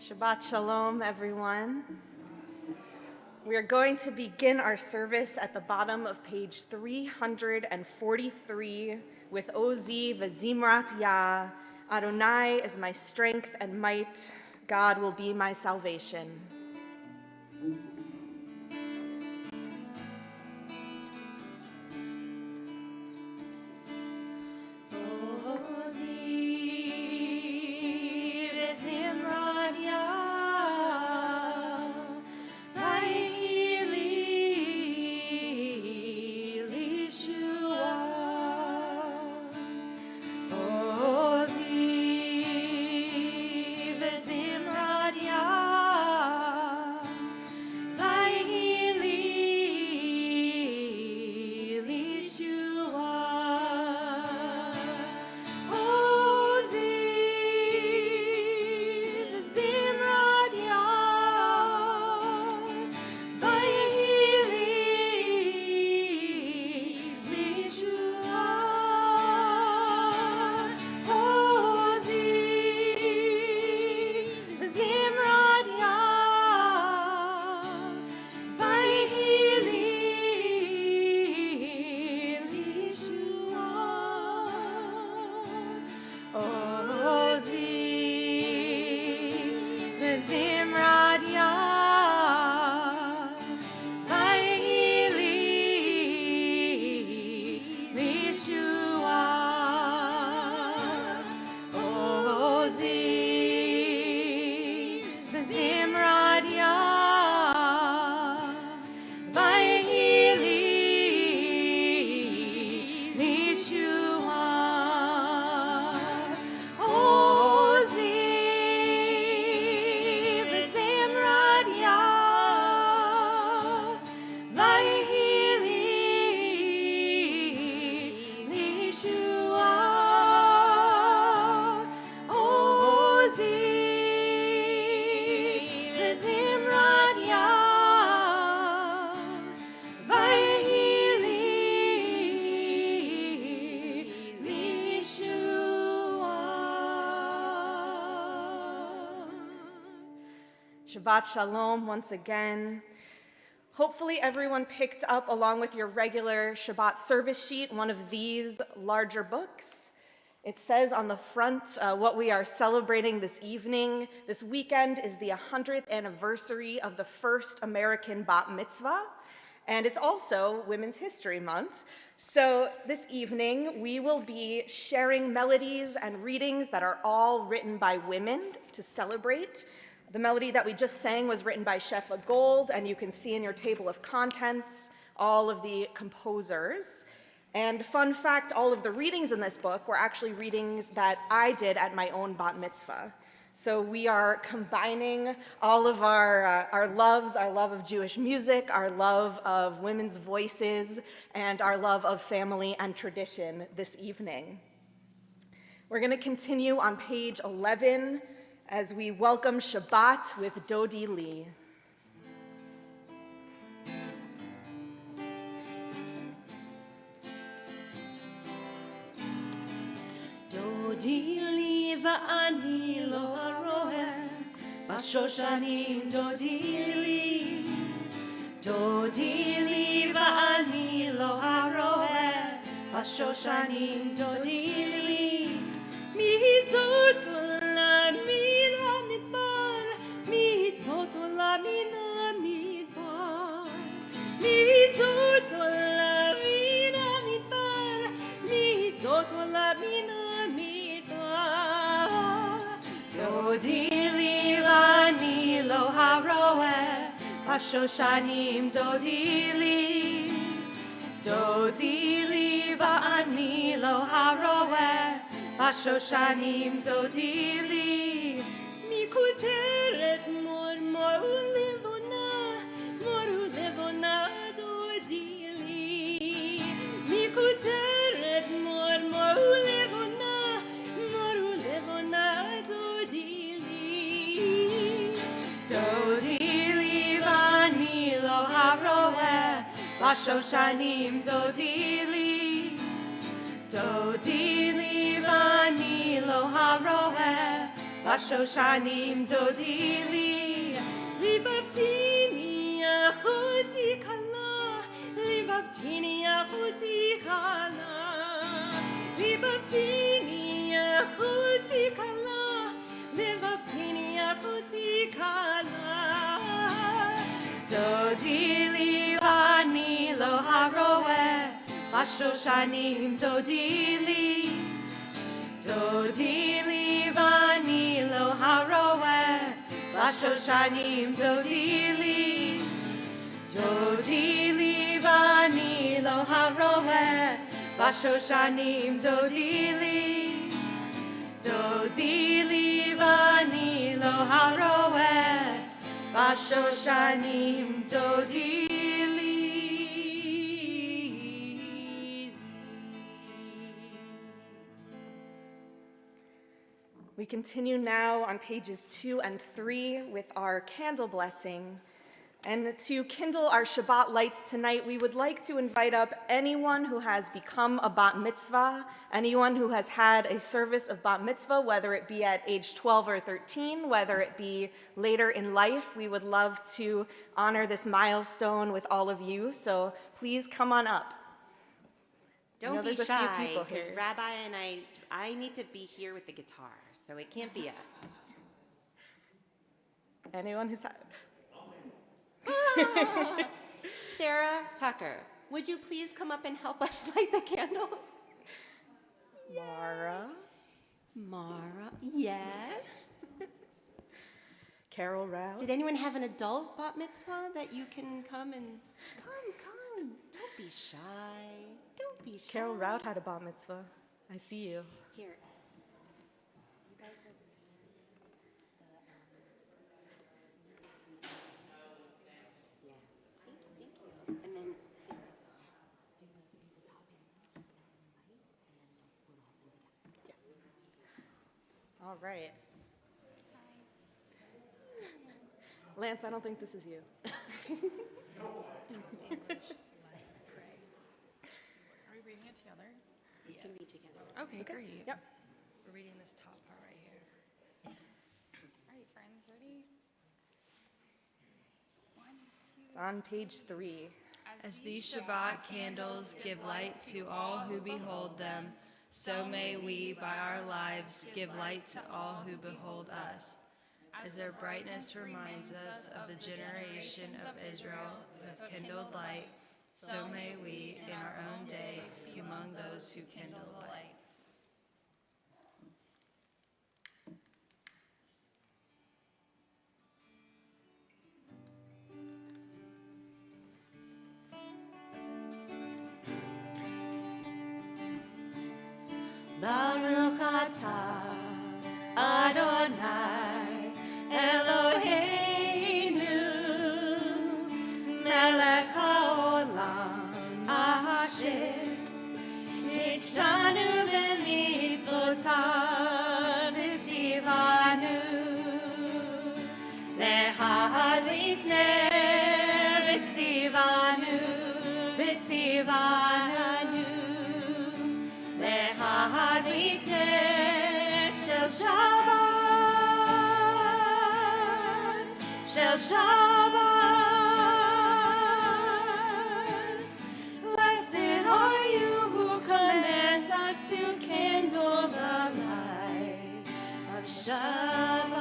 Shabbat Shalom, everyone. We are going to begin our service at the bottom of page 343 with Ozi v'zimrat Yah. Adonai is my strength and might. God will be my salvation. Shabbat Shalom once again. Hopefully everyone picked up, along with your regular Shabbat service sheet, one of these larger books. It says on the front what we are celebrating this evening. This weekend is the 100th anniversary of the first American bat mitzvah, and it's also Women's History Month. So this evening, we will be sharing melodies and readings that are all written by women to celebrate. The melody that we just sang was written by Shefa Gold, and you can see in your table of contents all of the composers. And fun fact, all of the readings in this book were actually readings that I did at my own bat mitzvah. So we are combining all of our loves, our love of Jewish music, our love of women's voices, and our love of family and tradition this evening. We're going to continue on page 11, as we welcome Shabbat with Dodi Lee. Dodi Lee va'ani lo haroeh, bashoshanim Dodi Lee. Dodi Lee va'ani lo haroeh, bashoshanim Dodi Lee. Mizot olam min hamidbar, mizot olam min hamidbar, mizot olam min hamidbar, mizot olam min hamidbar. Dodi li vani lo haroeh, bashoshanim Dodi li. Dodi li vani lo haroeh, bashoshanim Dodi li. Mikuteret mor ulevona Dodi li. Mikuteret mor ulevona Dodi li. Dodi li vani lo haroeh, bashoshanim Dodi li. Dodi li vani lo haroeh, בשושנים דודי לי. ליבבתיני אחותי כלה, ליבבתיני אחותי כלה. ליבבתיני אחותי כלה, ליבבתיני אחותי כלה. דודי לי ואני לא הרואה, בשושנים דודי לי. דודי לי ואני לא הרואה, בשושנים דודי לי. דודי לי ואני לא הרואה, בשושנים דודי לי. דודי לי ואני לא הרואה, בשושנים דודי לי. We continue now on pages 2 and 3 with our candle blessing. And to kindle our Shabbat lights tonight, we would like to invite up anyone who has become a bat mitzvah, anyone who has had a service of bat mitzvah, whether it be at age 12 or 13, whether it be later in life. We would love to honor this milestone with all of you, so please come on up. Don't be there's a few shy, people because here. Rabbi and I need to be here with the guitar, so it can't be us. Anyone who's had... Sarah Tucker, would you please come up and help us light the candles? Mara, Mara, yes. Carol Rao. Did anyone have an adult bat mitzvah that you can come and... Come. Don't be shy. Don't be shy. Carol Rout had a bat mitzvah. I see you. Here. You guys are... Yeah. Thank you. And then, Sarah, do the top and light, and we'll split all together. All right. Lance, I don't think this is you. Are we reading it together? We can be together. Okay, great. Yep. We're reading this top part right here. All right, friends, ready? 1, 2. It's on page 3. As these Shabbat candles give light to all who behold them, so may we, by our lives, give light to all who behold us. As their brightness reminds us of the generation of Israel who have kindled light, so may we, in our own day, be among those who kindle light. Baruch atah Adonai Eloheinu melech haolam asher hitshanu b'mitzvotav v'tzivanu lehadlik ner v'tzivanu lehadlik ner shel Shabbat. Blessed are you who commands us to kindle the light of Shabbat.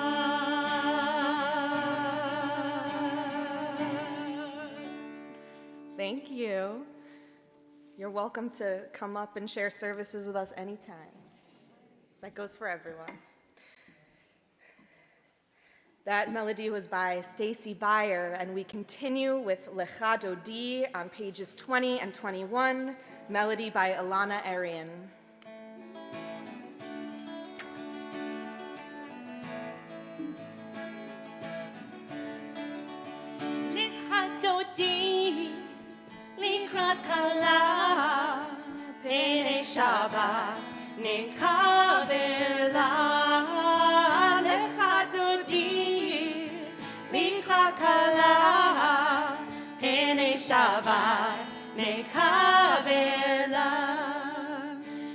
Thank you. You're welcome to come up and share services with us anytime. That goes for everyone. That melody was by Stacy Beyer, and we continue with Lecha Dodi on pages 20 and 21, melody by Alana Arian. Dodi, Likrat Kala, Pere Shabbat, Nekavela, Lecha Dodi, Likrat Kala, Pere Shabbat, Nekavela,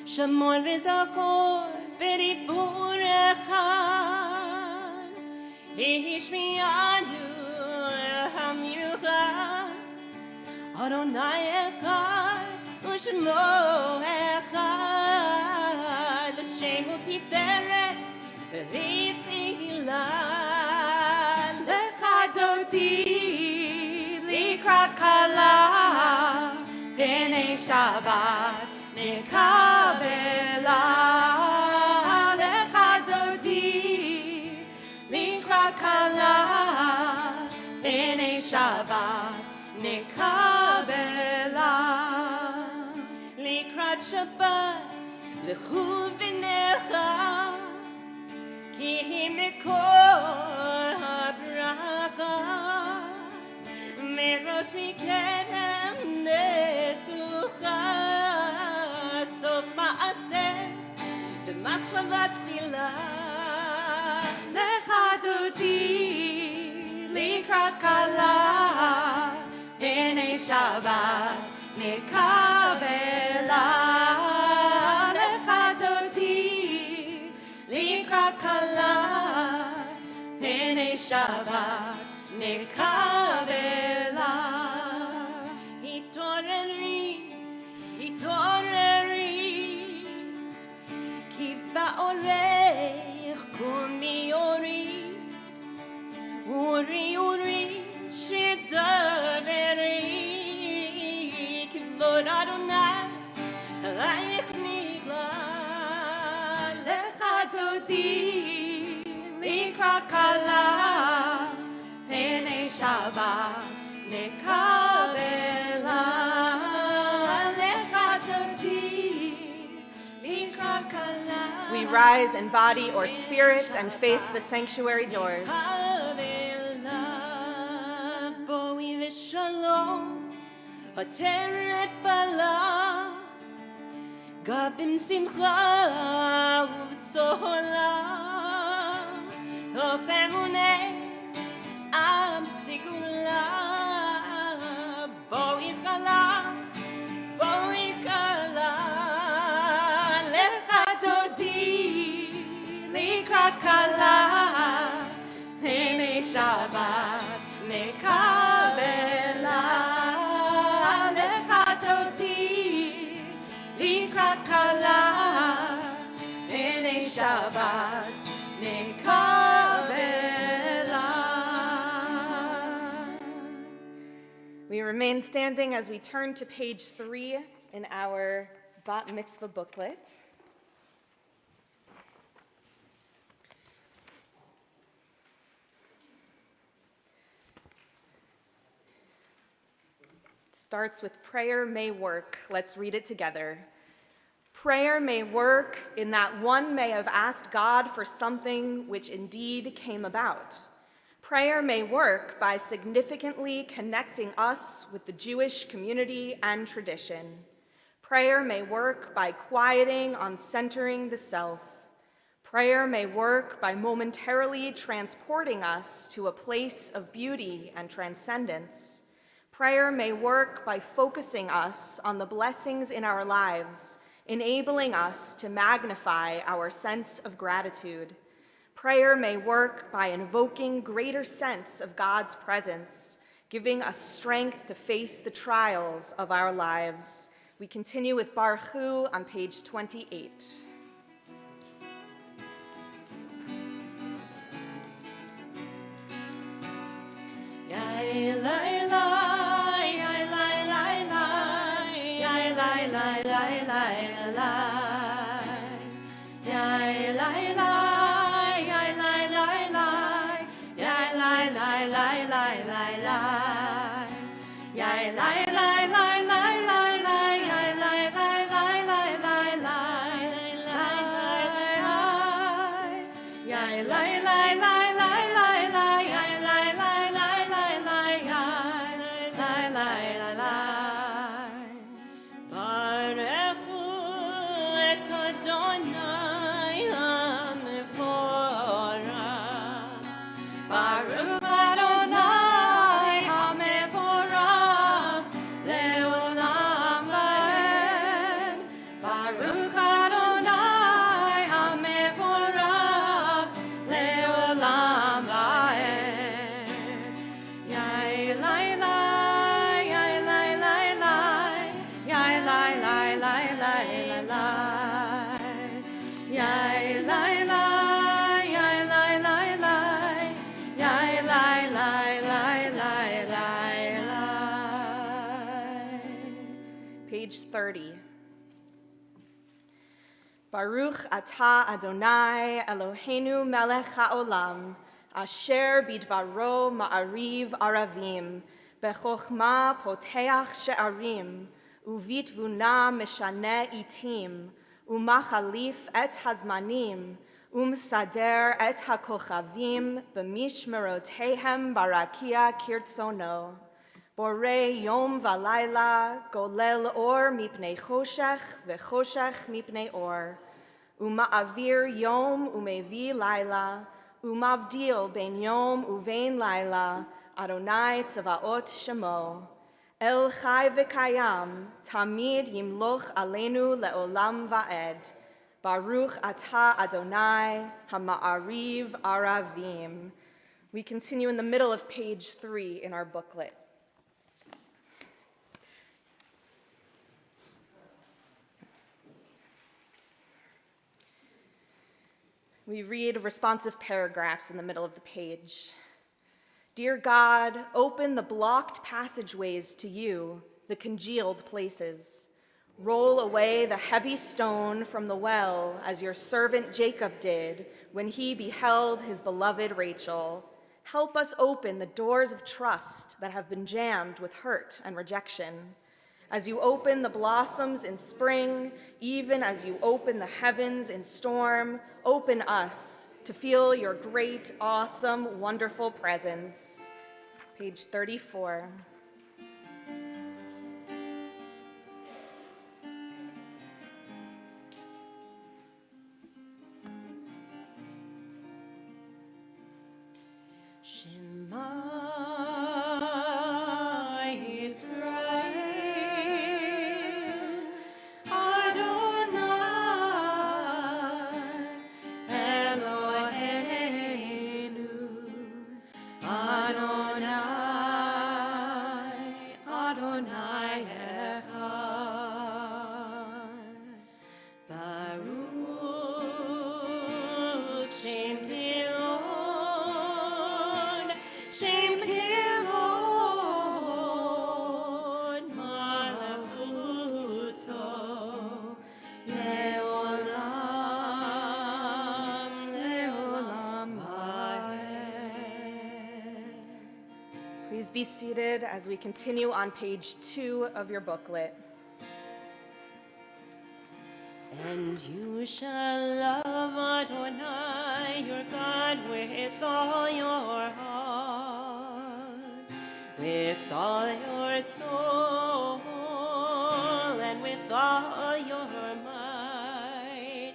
Shamor v'Zachor, Berivurecha, השמיענו המיוחד, אדוני אחד ושמו אחד, לשם ולתפארת ולתהילה. לך דודי לקראת כלה, פני שבת נקבלה. לך דודי לקראת כלה, פני שבת נקבלה. לקראת שבת לכו ונכה, כי היא מקור הברכה, מראש מקדם נסוכה, סוף מעשה במחשבה תחילה. לך דודי לקראת כלה, פני שבת נקבלה. לך דודי לקראת כלה, פני שבת נקבלה. התעוררי, התעוררי, כי באורך קומי אורי, אורי אורי שדברי, כבוד אדוני עלייך נגלה. לך דודי לקראת כלה, פני שבת נקבלה. לך דודי לקראת כלה. We rise in body or spirit and face the sanctuary doors. בואי ושלום, עטרת בלה, גבים שמחה ובצהלה, תוך אמוני עם סגולה. בואי כלה, בואי כלה, לך דודי לקראת כלה, פני שבת נקבלה. לך דודי לקראת כלה, פני שבת נקבלה. We remain standing as we turn to page 3 in our Bat Mitzvah booklet. Starts with prayer may work. Let's read it together. Prayer may work in that one may have asked God for something which indeed came about. Prayer may work by significantly connecting us with the Jewish community and tradition. Prayer may work by quieting on centering the self. Prayer may work by momentarily transporting us to a place of beauty and transcendence. Prayer may work by focusing us on the blessings in our lives, enabling us to magnify our sense of gratitude. Prayer may work by invoking greater sense of God's presence, giving us strength to face the trials of our lives. We continue with Baruch Hu on page 28. page 30. Baruch atah Adonai Eloheinu melech haolam, asher bidvaro ma'ariv aravim, bechokma poteach she'arim, uvitvuna meshane itim, umachalif et hazmanim, umsader et hakochavim, b'mishmerotehem barakia kirtzono. Borei yom valayla, golel or mipnei choshech, vechoshech mipnei or. Uma'avir yom umevi laila, umavdil ben yom uvein laila, Adonai tzavaot shemo. El chai v'kayam, tamid yimloch aleinu le'olam va'ed. Baruch atah Adonai, hama'ariv aravim. We continue in the middle of page 3 in our booklet. We read responsive paragraphs in the middle of the page. Dear God, open the blocked passageways to you, the congealed places. Roll away the heavy stone from the well, as your servant Jacob did when he beheld his beloved Rachel. Help us open the doors of trust that have been jammed with hurt and rejection. As you open the blossoms in spring, even as you open the heavens in storm, open us to feel your great, awesome, wonderful presence. Page 34. Shema Yisrael, Adonai Eloheinu, Adonai, Adonai Echad. Baruch Shem Kivon, Shem Kivon, Malachuto, Leolam, Leolam Vaed. Please be seated as we continue on page 2 of your booklet. And you shall love Adonai, your God, with all your heart, with all your soul, and with all your might.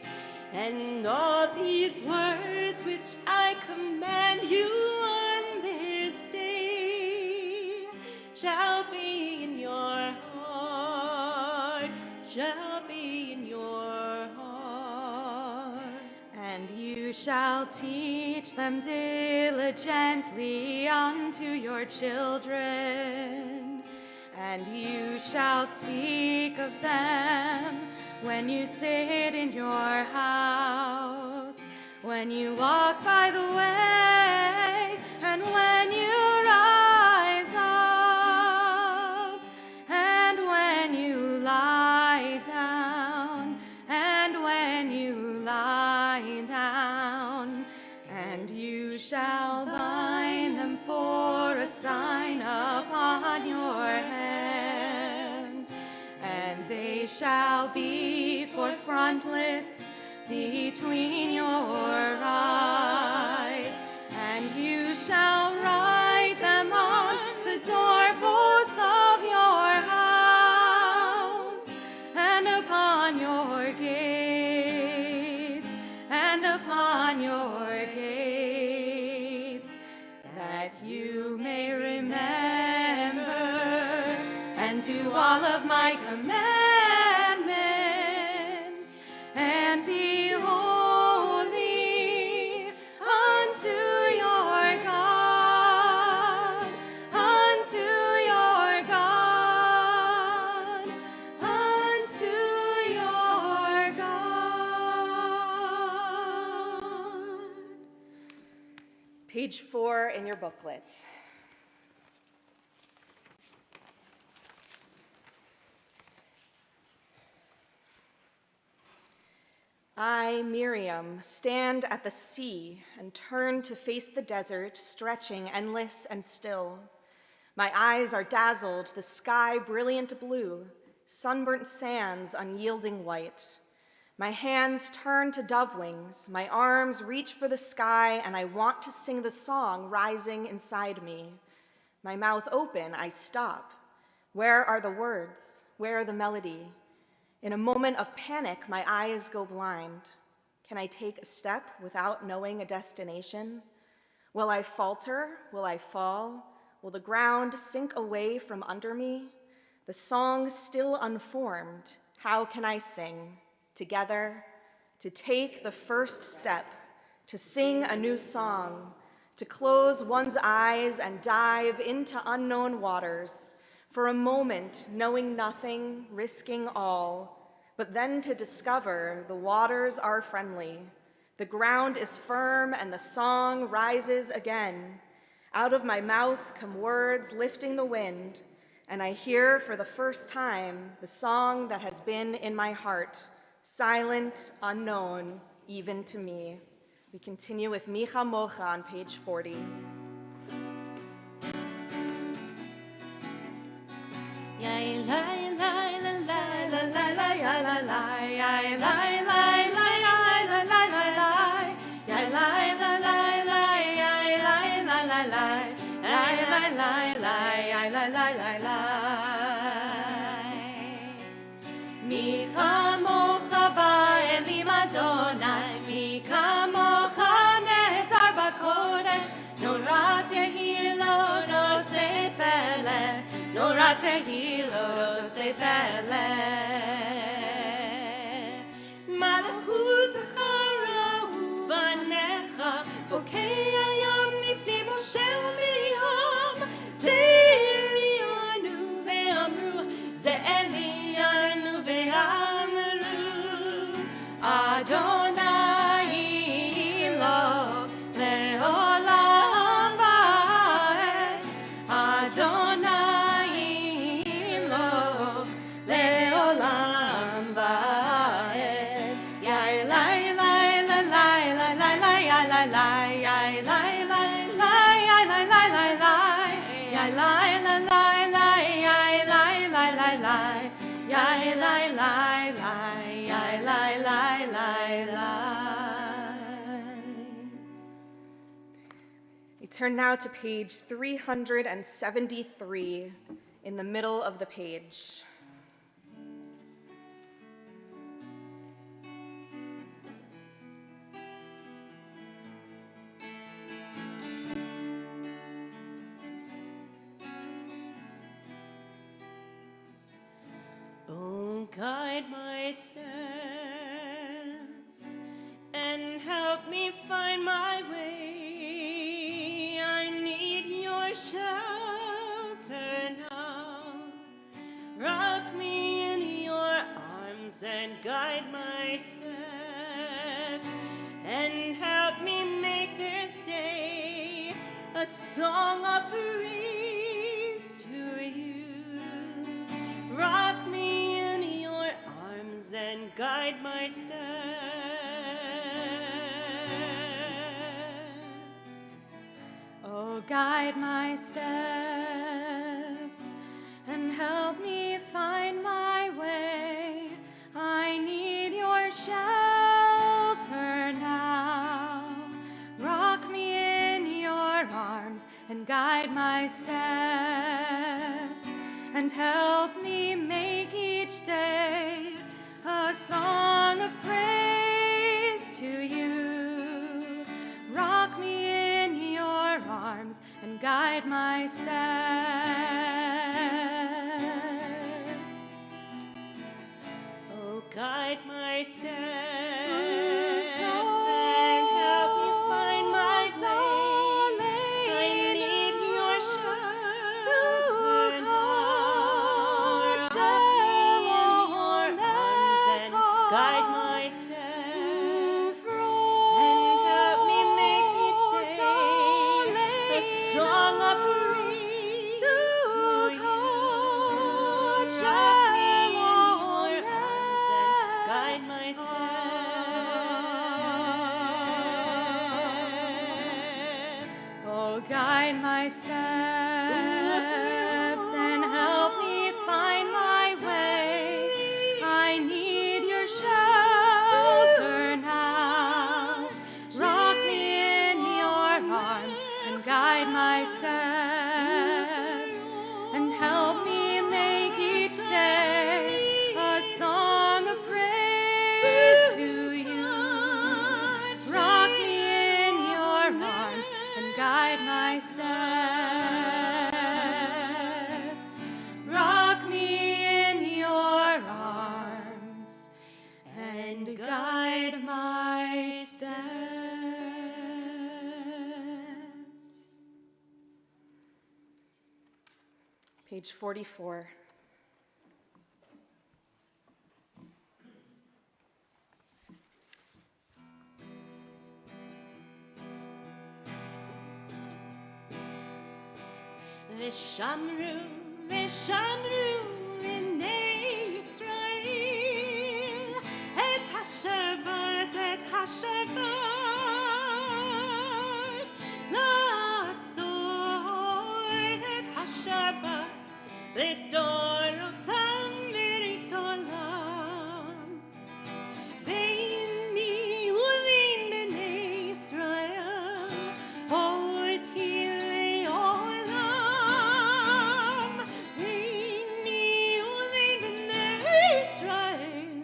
And all these words which I command you on this day shall be in your heart, shall be in your heart. And you shall teach them diligently unto your children, and you shall speak of them when you sit in your house, when you walk by the way, and when you rise up, and when you lie down, and when you lie down. And you shall bind them for a sign upon your hand, and they shall be for frontlets between your eyes. And you shall write them on the doorposts of your house, and upon your gates, and upon your gates, that you may remember and do all of my commandments, and be holy unto your God, unto your God, unto your God. Page 4 in your booklet. I, Miriam, stand at the sea and turn to face the desert, stretching endless and still. My eyes are dazzled, the sky brilliant blue, sunburnt sands unyielding white. My hands turn to dove wings, my arms reach for the sky, and I want to sing the song rising inside me. My mouth open, I stop. Where are the words? Where the melody? In a moment of panic, my eyes go blind. Can I take a step without knowing a destination? Will I falter? Will I fall? Will the ground sink away from under me? The song still unformed, how can I sing? Together, to take the first step, to sing a new song, to close one's eyes and dive into unknown waters, for a moment knowing nothing, risking all, but then to discover the waters are friendly, the ground is firm and the song rises again. Out of my mouth come words lifting the wind, and I hear for the first time the song that has been in my heart, silent, unknown, even to me. We continue with Micha Mocha on page 40. Tehilo sefele malachut chara uvanecha bokei hayam nifnei Moshe uMiriam ze'elianu ve'amru ze'elianu ve'amru Adonai lo le'olam va'ed Adonai We turn now to page 373 in the middle of the page. Oh, guide my steps and help me find my way. I need your shelter now. Rock me in your arms and guide my steps and help me make this day a song of praise to you. Rock me in your arms and guide my steps. Oh, guide my steps and help me find my way. I need your shelter now. Rock me in your arms and guide my steps and help me make each day a song of praise to you. Rock me in your arms and guide my steps. Oh, guide my steps and help me find my way. I need your shelter now. Rock me in your arms and guide my steps and help me make each day a song of praise to you. Rock me in your arms and guide my steps. Oh, guide my steps and help me find my way. I need your shelter now. Rock me in your arms and guide my steps and help me make each day a song of praise to you. Rock me in your arms and guide my steps. Rock me in your arms and guide my steps. Page 44. V'shamru, v'shamru b'nei Yisrael et hashavat la'asor et hashabat לדורותם ולעולם. ביני ובין בני ישראל אותי לעולם. ביני ובין בני ישראל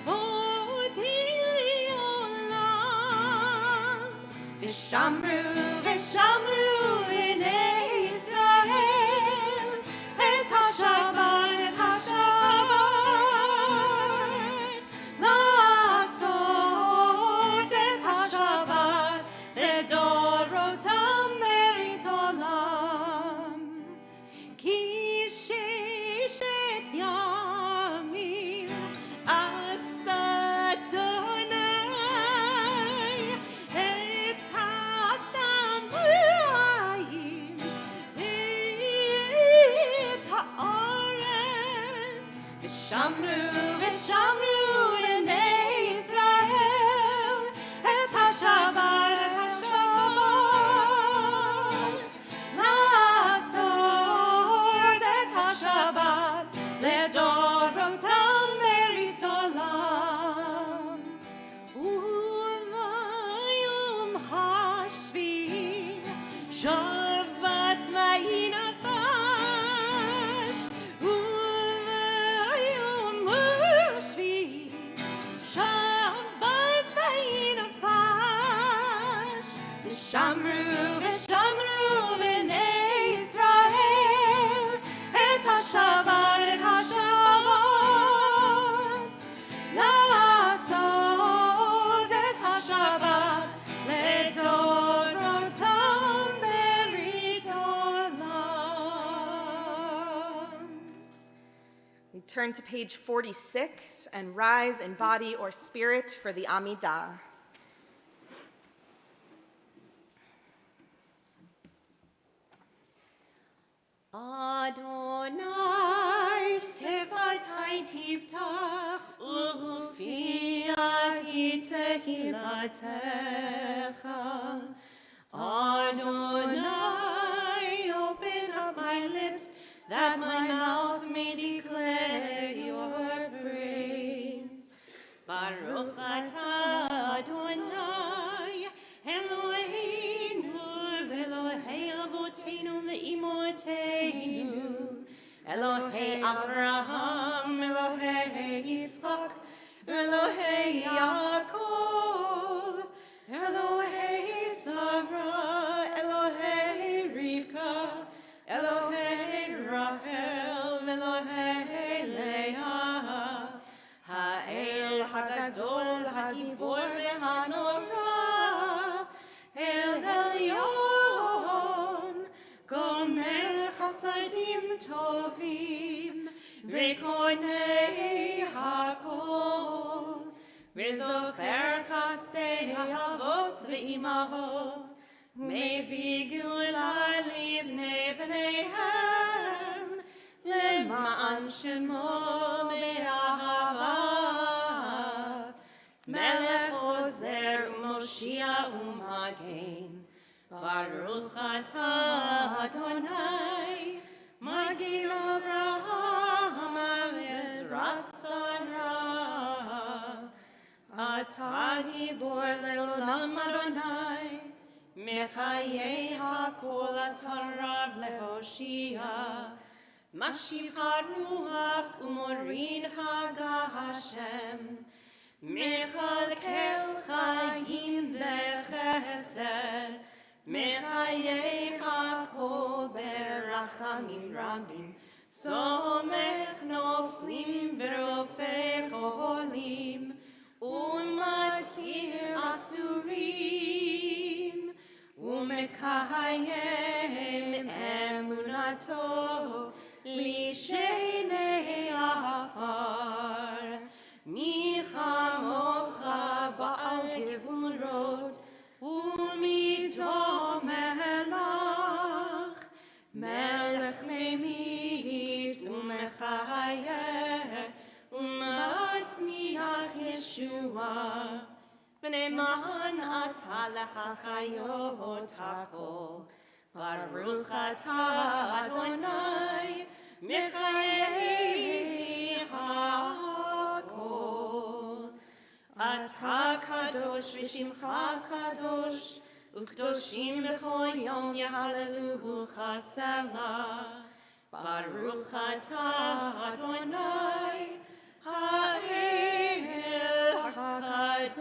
אותי לעולם. ושמרו ושמרו בני ישראל את השבת, את השבת, לעשות את השבת לדורותם ברית עולם. כי ששת ימים עשה אדוני את השמיים ואת הארץ. ושמרו ושמרו בני ישראל את השבת, את השבת, לעשות את השבת לדורותם ברית עולם. וביום השביעי שבת וינפש, וביום השביעי שבת וינפש. ושמרו ושמרו בני ישראל את השבת, את השבת, לעשות את השבת לדורותם ברית עולם. We turn to page 46 and rise in body or spirit for the Amidah. Adonai sefatai tiftach ufiach tehilatecha. Adonai, open up my lips that my mouth may declare your praise. Baruch atah Adonai Eloheinu v'Elohei avoteinu ve'imotenu, Elohei Avraham, Elohei Yitzchak, Elohei Yaakov, Elohei Sarah, Elohei Rivka, Elohei Rachel, Elohei Leah, Ha'el Hagadol, Hagibor ve'Hanora, El Elyon, Gomel Chasadim Tovim, Ve'konei Hakol, Ve'zocher Chastei Avot ve'imavot, Mevi Geulah livnei v'neihem, Le'ma'an Shemo be'ahava, Melech Ozer u'Moshia u'Magen, Baruch atah Adonai, Magil Avraham Ezrat Sarah. Atah Gibor Leolam Adonai, Mechayei HaKol Atarav Lehoshia. Mashiv HaRuach Umorin Haga Hashem, Mechalkel Chaim Bechesed, Mechayei HaKol Berachamim Rabim, Somech Noflim Verofei Cholim, Umatir Asurim, Umekayem Emunato, Lishenei Afar, Michamocha Baal Gevurot, Umido Melach, Melech Memit, Umechayeh, Umatzmiach Yeshua, B'neman atah lehachayot hakol, Baruch atah Adonai, Mechayei hakol. Atah kadosh v'shimcha kadosh, U'kdoshim b'chol yom yehallelu chasela. Baruch atah Adonai, Ha'el HaKadosh.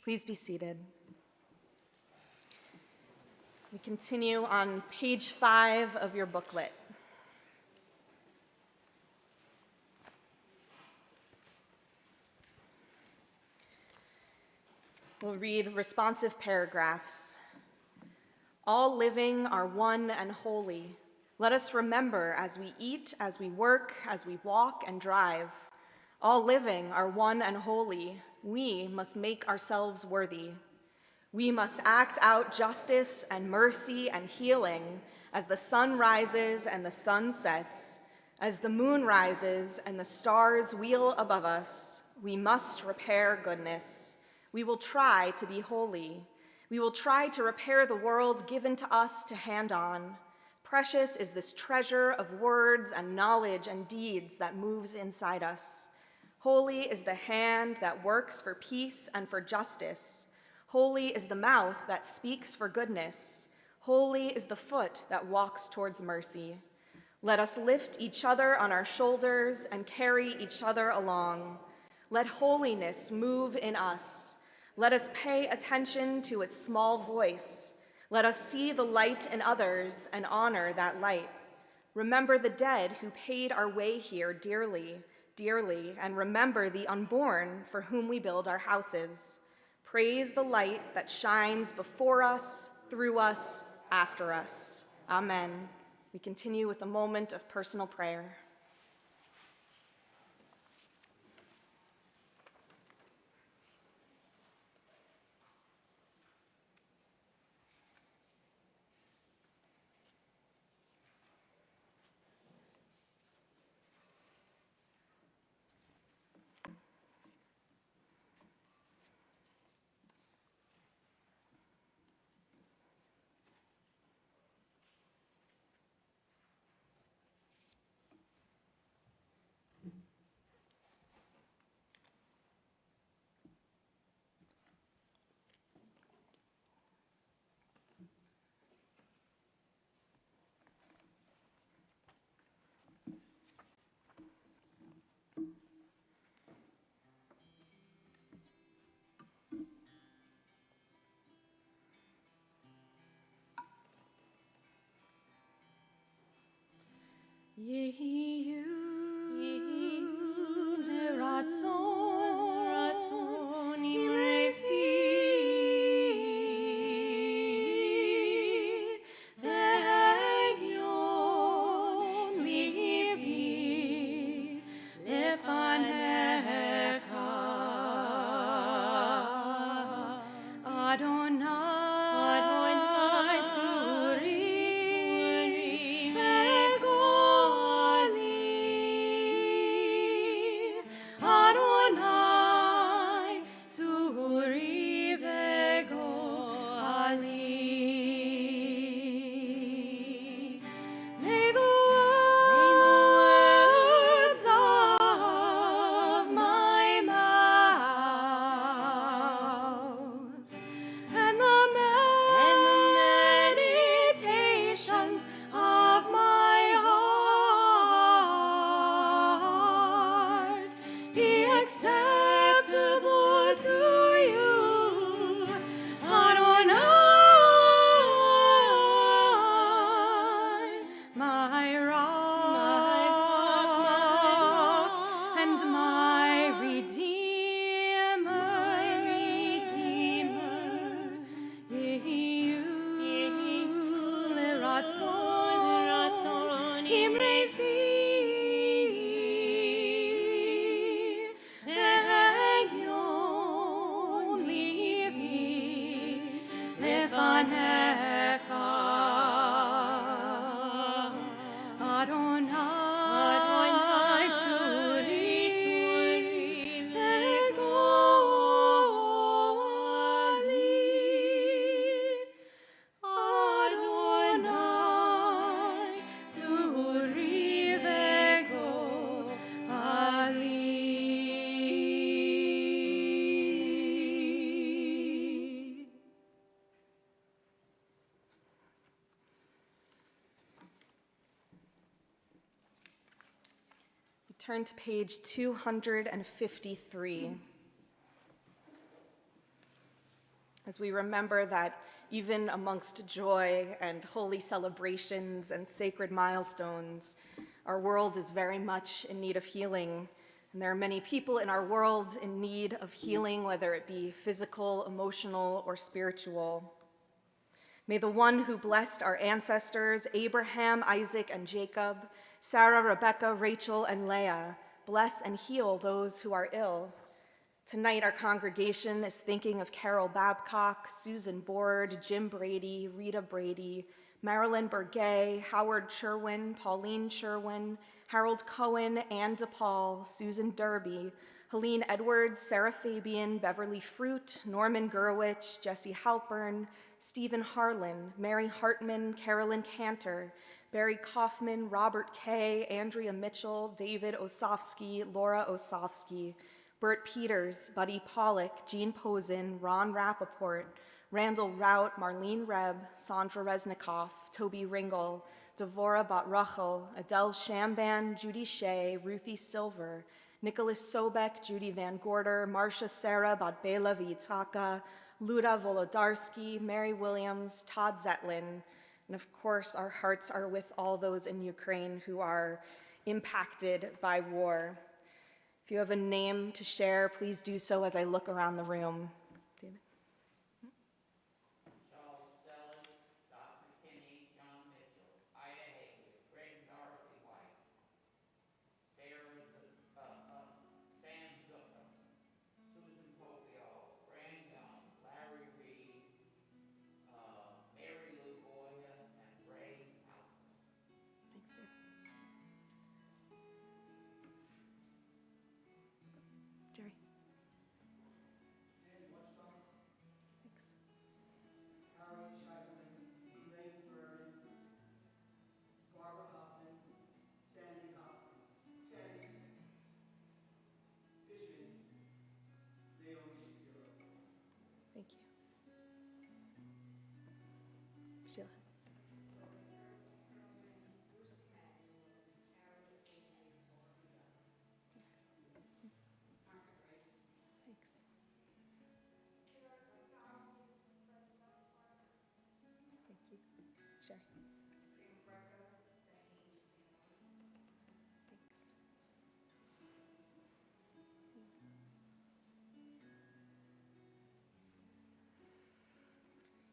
Please be seated. We continue on page 5 of your booklet. We'll read responsive paragraphs. All living are one and holy. Let us remember as we eat, as we work, as we walk and drive. All living are one and holy. We must make ourselves worthy. We must act out justice and mercy and healing as the sun rises and the sun sets, as the moon rises and the stars wheel above us. We must repair goodness. We will try to be holy. We will try to repair the world given to us to hand on. Precious is this treasure of words and knowledge and deeds that moves inside us. Holy is the hand that works for peace and for justice. Holy is the mouth that speaks for goodness. Holy is the foot that walks towards mercy. Let us lift each other on our shoulders and carry each other along. Let holiness move in us. Let us pay attention to its small voice. Let us see the light in others and honor that light. Remember the dead who paid our way here dearly, dearly, and remember the unborn for whom we build our houses. Praise the light that shines before us, through us, after us. Amen. We continue with a moment of personal prayer. Yehiyu leratzon imrefi v'hegyon libi lefanecha Adonai Adonai Turn to page 253. As we remember that even amongst joy and holy celebrations and sacred milestones, our world is very much in need of healing. And there are many people in our world in need of healing, whether it be physical, emotional, or spiritual. May the one who blessed our ancestors, Abraham, Isaac, and Jacob, Sarah, Rebecca, Rachel, and Leah, bless and heal those who are ill. Tonight, our congregation is thinking of Carol Babcock, Susan Board, Jim Brady, Rita Brady, Marilyn Burgay, Howard Sherwin, Pauline Sherwin, Harold Cohen, Ann DePaul, Susan Derby, Helene Edwards, Sarah Fabian, Beverly Fruit, Norman Gurwitch, Jesse Halpern, Stephen Harlan, Mary Hartman, Carolyn Cantor, Barry Kaufman, Robert Kay, Andrea Mitchell, David Osofsky, Laura Osofsky, Bert Peters, Buddy Pollock, Jean Posen, Ron Rappaport, Randall Rout, Marlene Reb, Sandra Resnikoff, Toby Ringel, Devora Batrachel, Adele Shamban, Judy Shea, Ruthie Silver, Nicholas Sobek, Judy Van Gorder, Marcia Sarah Badbela Viitaka, Luda Volodarsky, Mary Williams, Todd Zetlin, and of course, our hearts are with all those in Ukraine who are impacted by war. If you have a name to share, please do so as I look around the room. David? Charles Stellis, Scott McKinney, John Mitchell, Ida Haywood, Greg and Dorothy White, Sam Zucker, Susan Popiel, Fran Young, Larry Reed, Mary Lou Boya, and Ray House. Thanks, David. Jerry? Ed Washburn, Thanks. Harold Scheibman, Elaine Fern, Barbara Hoffman, Sandy Fishman, Naomi Shapiro. Thank you. Sheila? Thanks. Thank you. Sherry? Thanks.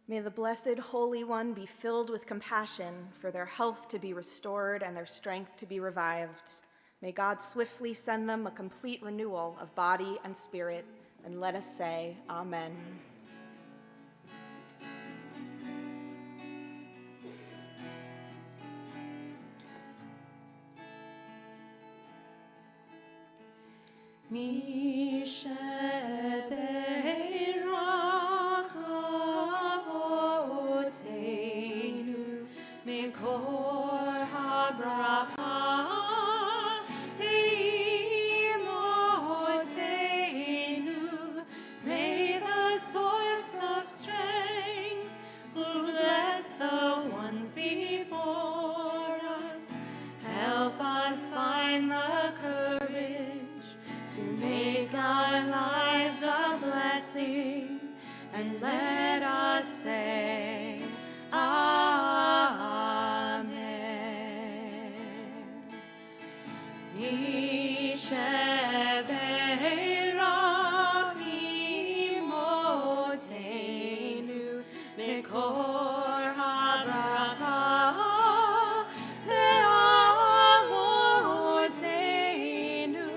May the Blessed Holy One be filled with compassion for their health to be restored and their strength to be revived. May God swiftly send them a complete renewal of body and spirit, and let us say, Amen. May the source of strength, who bless the ones before us, help us find the courage to make our lives a blessing, and let us say, Amen. Misheberach imotenu mekor habracha le'avotenu.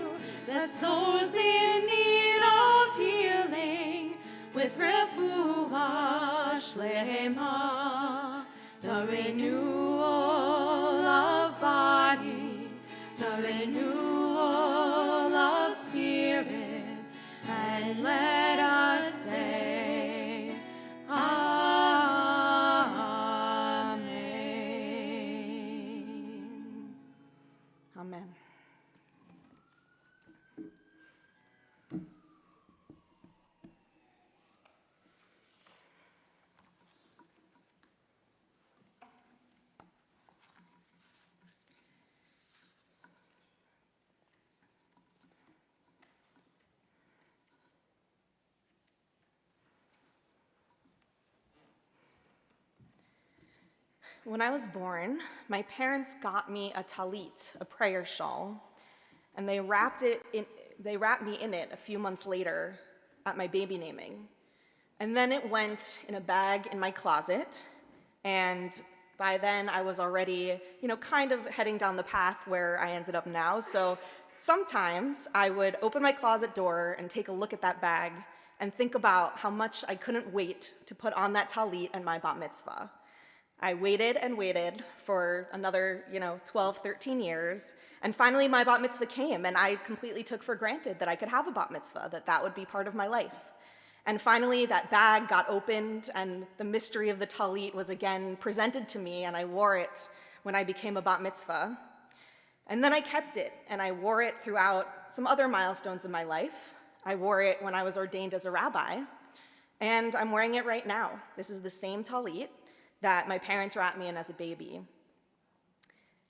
Bless those in need of healing with refuah shlema. Shema, the renewal of body, the renewal of spirit, and let us say, Amen. Amen. When I was born, my parents got me a talit, a prayer shawl, and they wrapped me in it a few months later at my baby naming. And then it went in a bag in my closet, and by then I was already, kind of heading down the path where I ended up now. So sometimes I would open my closet door and take a look at that bag and think about how much I couldn't wait to put on that talit and my bat mitzvah. I waited and waited for another, 12, 13 years, and finally my bat mitzvah came, and I completely took for granted that I could have a bat mitzvah, that would be part of my life. And finally that bag got opened, and the mystery of the talit was again presented to me, and I wore it when I became a bat mitzvah. And then I kept it, and I wore it throughout some other milestones in my life. I wore it when I was ordained as a rabbi, and I'm wearing it right now. This is the same talit that my parents wrapped me in as a baby,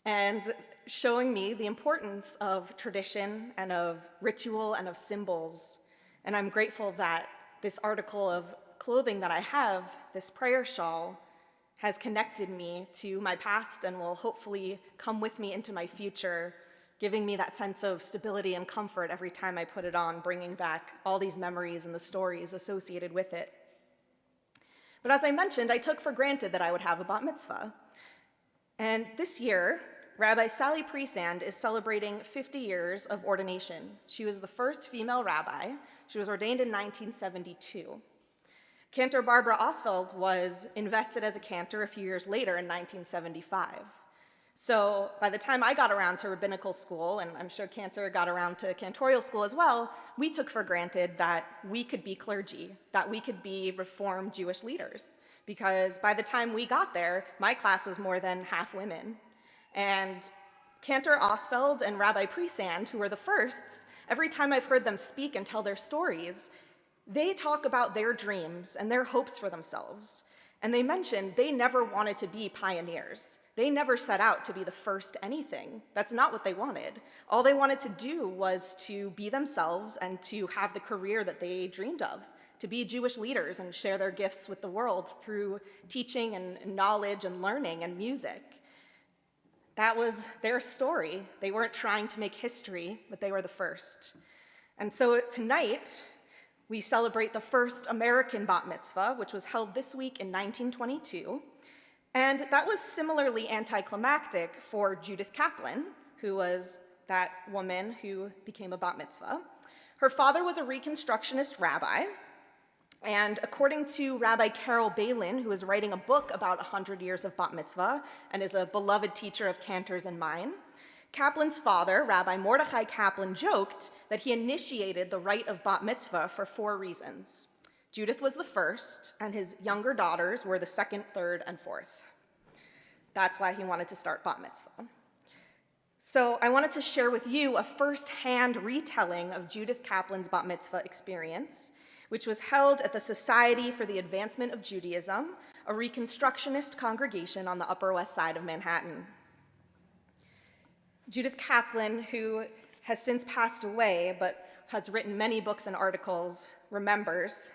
and showing me the importance of tradition and of ritual and of symbols. And I'm grateful that this article of clothing that I have, this prayer shawl, has connected me to my past and will hopefully come with me into my future, giving me that sense of stability and comfort every time I put it on, bringing back all these memories and the stories associated with it. But as I mentioned, I took for granted that I would have a bat mitzvah. And this year, Rabbi Sally Presand is celebrating 50 years of ordination. She was the first female rabbi. She was ordained in 1972. Cantor Barbara Oswald was invested as a cantor a few years later in 1975. So by the time I got around to rabbinical school, and I'm sure Cantor got around to cantorial school as well, we took for granted that we could be clergy, that we could be Reformed Jewish leaders. Because by the time we got there, my class was more than half women. And Cantor Oswald and Rabbi Presand, who were the firsts, every time I've heard them speak and tell their stories, they talk about their dreams and their hopes for themselves. And they mention they never wanted to be pioneers. They never set out to be the first anything. That's not what they wanted. All they wanted to do was to be themselves and to have the career that they dreamed of, to be Jewish leaders and share their gifts with the world through teaching and knowledge and learning and music. That was their story. They weren't trying to make history, but they were the first. And so tonight, we celebrate the first American bat mitzvah, which was held this week in 1922. And that was similarly anticlimactic for Judith Kaplan, who was that woman who became a bat mitzvah. Her father was a Reconstructionist rabbi, and according to Rabbi Carol Balin, who is writing a book about 100 years of bat mitzvah and is a beloved teacher of Cantor's and mine, Kaplan's father, Rabbi Mordechai Kaplan, joked that he initiated the rite of bat mitzvah for 4 reasons. Judith was the first, and his younger daughters were the second, third, and fourth. That's why he wanted to start bat mitzvah. So I wanted to share with you a first-hand retelling of Judith Kaplan's bat mitzvah experience, which was held at the Society for the Advancement of Judaism, a Reconstructionist congregation on the Upper West Side of Manhattan. Judith Kaplan, who has since passed away but has written many books and articles, remembers,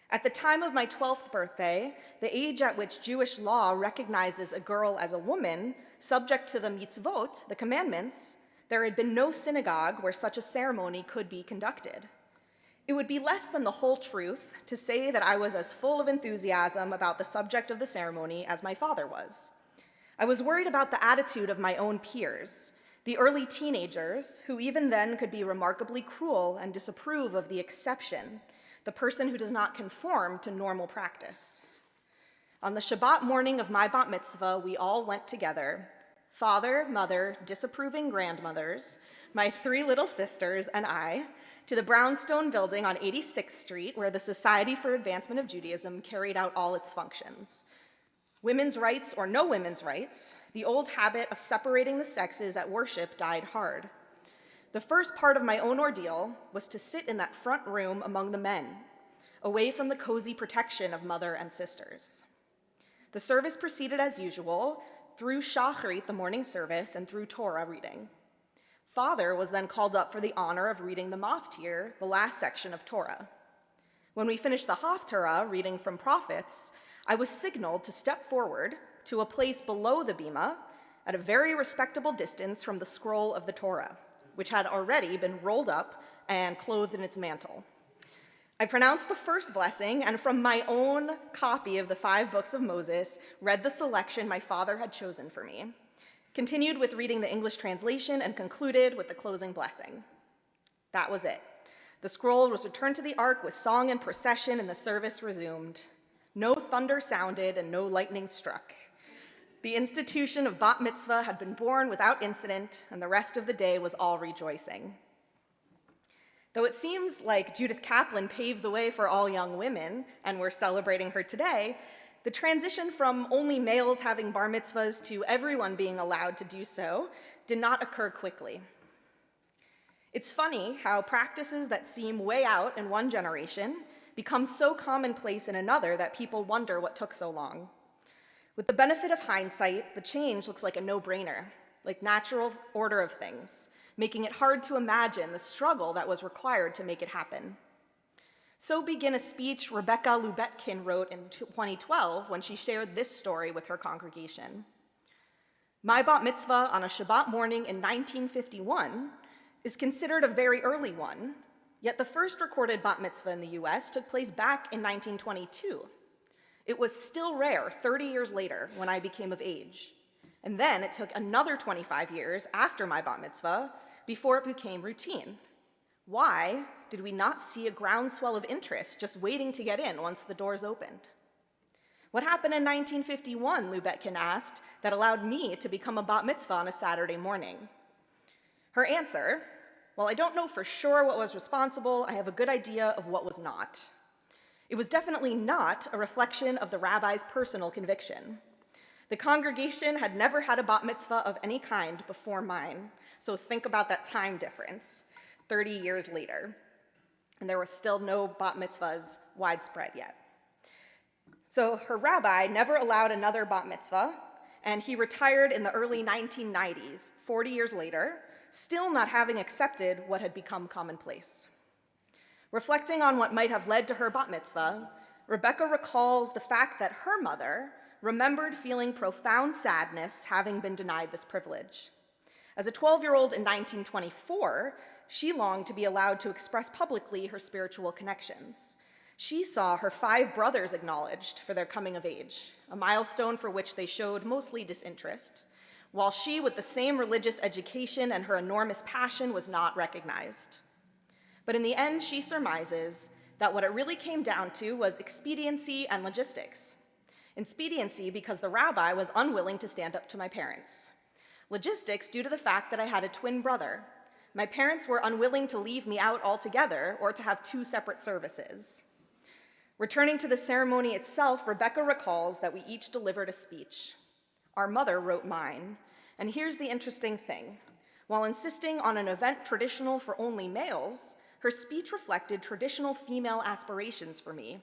"At the time of my 12th birthday, the age at which Jewish law recognizes a girl as a woman, subject to the mitzvot, the commandments, there had been no synagogue where such a ceremony could be conducted. It would be less than the whole truth to say that I was as full of enthusiasm about the subject of the ceremony as my father was. I was worried about the attitude of my own peers, the early teenagers, who even then could be remarkably cruel and disapprove of the exception, the person who does not conform to normal practice. On the Shabbat morning of my bat mitzvah, we all went together, father, mother, disapproving grandmothers, my 3 little sisters, and I, to the brownstone building on 86th Street, where the Society for Advancement of Judaism carried out all its functions. Women's rights or no women's rights, the old habit of separating the sexes at worship died hard. The first part of my own ordeal was to sit in that front room among the men, away from the cozy protection of mother and sisters. The service proceeded as usual, through Shacharit, the morning service, and through Torah reading. Father was then called up for the honor of reading the Maftir, the last section of Torah. When we finished the Haftarah, reading from prophets, I was signaled to step forward to a place below the bima, at a very respectable distance from the scroll of the Torah, which had already been rolled up and clothed in its mantle. I pronounced the first blessing, and from my own copy of the 5 books of Moses, read the selection my father had chosen for me, continued with reading the English translation, and concluded with the closing blessing. That was it. The scroll was returned to the ark with song and procession, and the service resumed. No thunder sounded and no lightning struck. The institution of bat mitzvah had been born without incident, and the rest of the day was all rejoicing. Though it seems like Judith Kaplan paved the way for all young women, and we're celebrating her today, the transition from only males having bar mitzvahs to everyone being allowed to do so did not occur quickly. It's funny how practices that seem way out in one generation become so commonplace in another that people wonder what took so long. With the benefit of hindsight, the change looks like a no-brainer, like natural order of things, making it hard to imagine the struggle that was required to make it happen. So began a speech Rebecca Lubetkin wrote in 2012 when she shared this story with her congregation. My bat mitzvah on a Shabbat morning in 1951 is considered a very early one, yet the first recorded bat mitzvah in the US took place back in 1922. It was still rare 30 years later when I became of age. And then it took another 25 years after my bat mitzvah before it became routine. Why did we not see a groundswell of interest just waiting to get in once the doors opened? What happened in 1951, Lubetkin asked, that allowed me to become a bat mitzvah on a Saturday morning? Her answer, well, I don't know for sure what was responsible, I have a good idea of what was not. It was definitely not a reflection of the rabbi's personal conviction. The congregation had never had a bat mitzvah of any kind before mine, so think about that time difference, 30 years later. And there were still no bat mitzvahs widespread yet. So her rabbi never allowed another bat mitzvah, and he retired in the early 1990s, 40 years later, still not having accepted what had become commonplace. Reflecting on what might have led to her bat mitzvah, Rebecca recalls the fact that her mother remembered feeling profound sadness having been denied this privilege. As a 12-year-old in 1924, she longed to be allowed to express publicly her spiritual connections. She saw her 5 brothers acknowledged for their coming of age, a milestone for which they showed mostly disinterest, while she, with the same religious education and her enormous passion, was not recognized. But in the end, she surmises that what it really came down to was expediency and logistics. Expediency because the rabbi was unwilling to stand up to my parents. Logistics due to the fact that I had a twin brother. My parents were unwilling to leave me out altogether or to have 2 separate services. Returning to the ceremony itself, Rebecca recalls that we each delivered a speech. Our mother wrote mine. And here's the interesting thing. While insisting on an event traditional for only males, her speech reflected traditional female aspirations for me,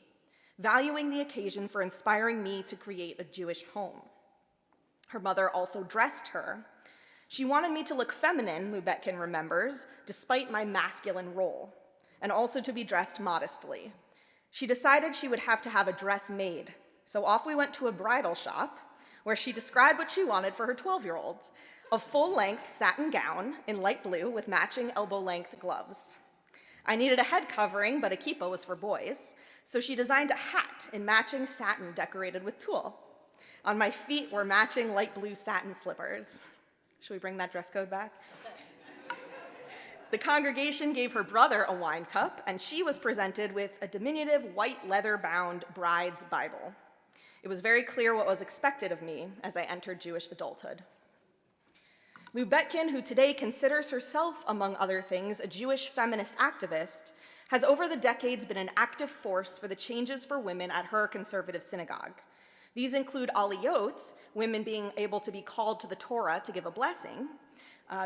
valuing the occasion for inspiring me to create a Jewish home. Her mother also dressed her. She wanted me to look feminine, Lubetkin remembers, despite my masculine role, and also to be dressed modestly. She decided she would have to have a dress made, so off we went to a bridal shop where she described what she wanted for her 12-year-old, a full-length satin gown in light blue with matching elbow-length gloves. I needed a head covering, but a kippah was for boys, so she designed a hat in matching satin decorated with tulle. On my feet were matching light blue satin slippers. Should we bring that dress code back? The congregation gave her brother a wine cup, and she was presented with a diminutive white leather-bound bride's Bible. It was very clear what was expected of me as I entered Jewish adulthood. Lou Betkin, who today considers herself, among other things, a Jewish feminist activist, has over the decades been an active force for the changes for women at her conservative synagogue. These include aliyot, women being able to be called to the Torah to give a blessing,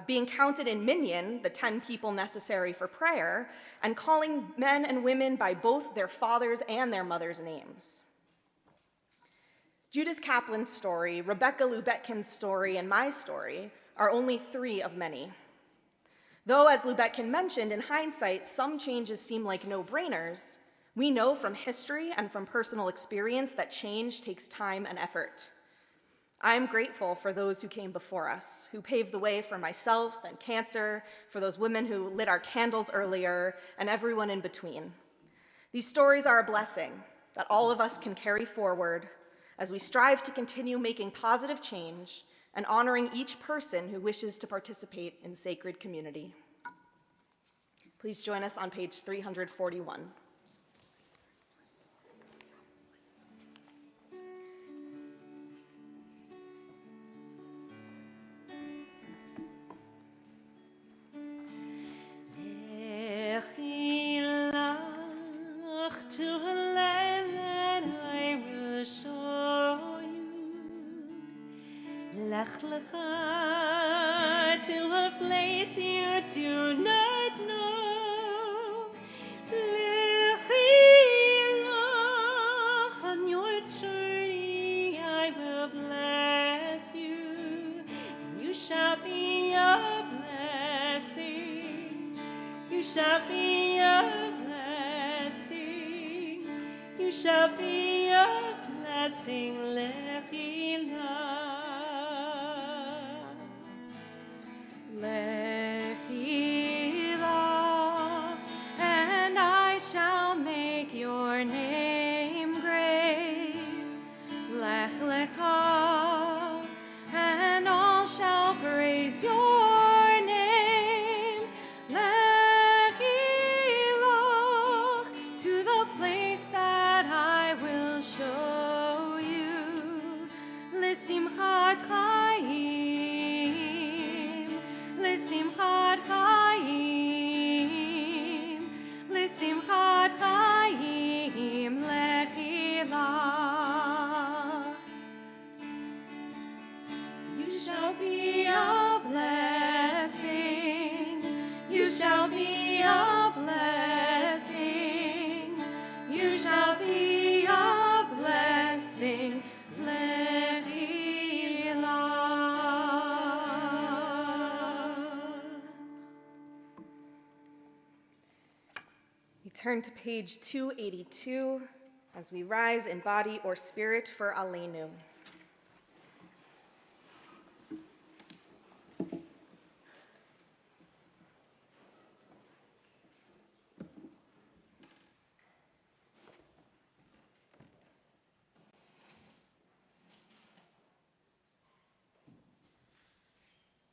being counted in minyan, the 10 people necessary for prayer, and calling men and women by both their fathers and their mothers' names. Judith Kaplan's story, Rebecca Lou Betkin's story, and my story are only 3 of many. Though, as Lou Betkin mentioned, in hindsight, some changes seem like no-brainers, we know from history and from personal experience that change takes time and effort. I am grateful for those who came before us, who paved the way for myself and Cantor, for those women who lit our candles earlier, and everyone in between. These stories are a blessing that all of us can carry forward as we strive to continue making positive change and honoring each person who wishes to participate in sacred community. Please join us on page 341. Lechi lach to a land that I will show you. Lech lecha to a place you do not know. Lechi lach on your journey I will bless you. You shall be a blessing. You shall be a blessing. You shall be a blessing. Lechi lach. Lechi lach, and I shall make your name great. Lech lecha, and all shall praise your name. Lechi lach, to the place that I will show you. L'simchat chaim, l'simchat chaim, l'simchat chaim, lechi lach. You shall be a blessing. You shall be a blessing. You shall be a blessing. Lechi lach. We turn to page 282 as we rise in body or spirit for Aleinu.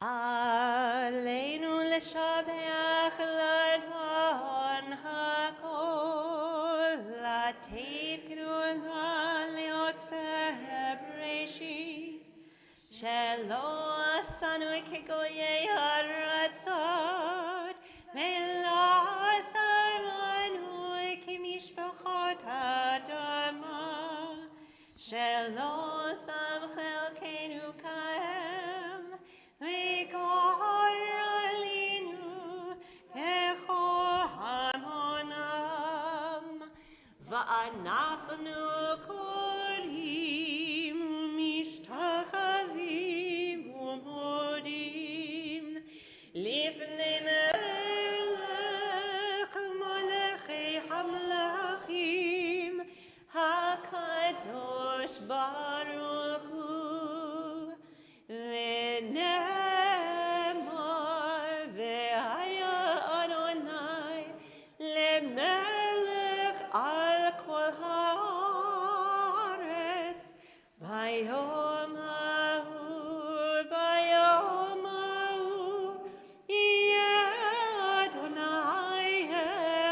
Aleinu l'shabeach l'adon hakol latev gdula leotzeh breshit shelo asanu kegoyei haratzot velo asanu kimishpachot adama shelo sam chelkenu kaem ואנחנו קוראים ומשתחווים ומודים לפני מלך מלכי המלכים הקדוש ברוך הוא ונאמר והיה אדוני למלך על כל הארץ ביום ההוא יהיה אדוני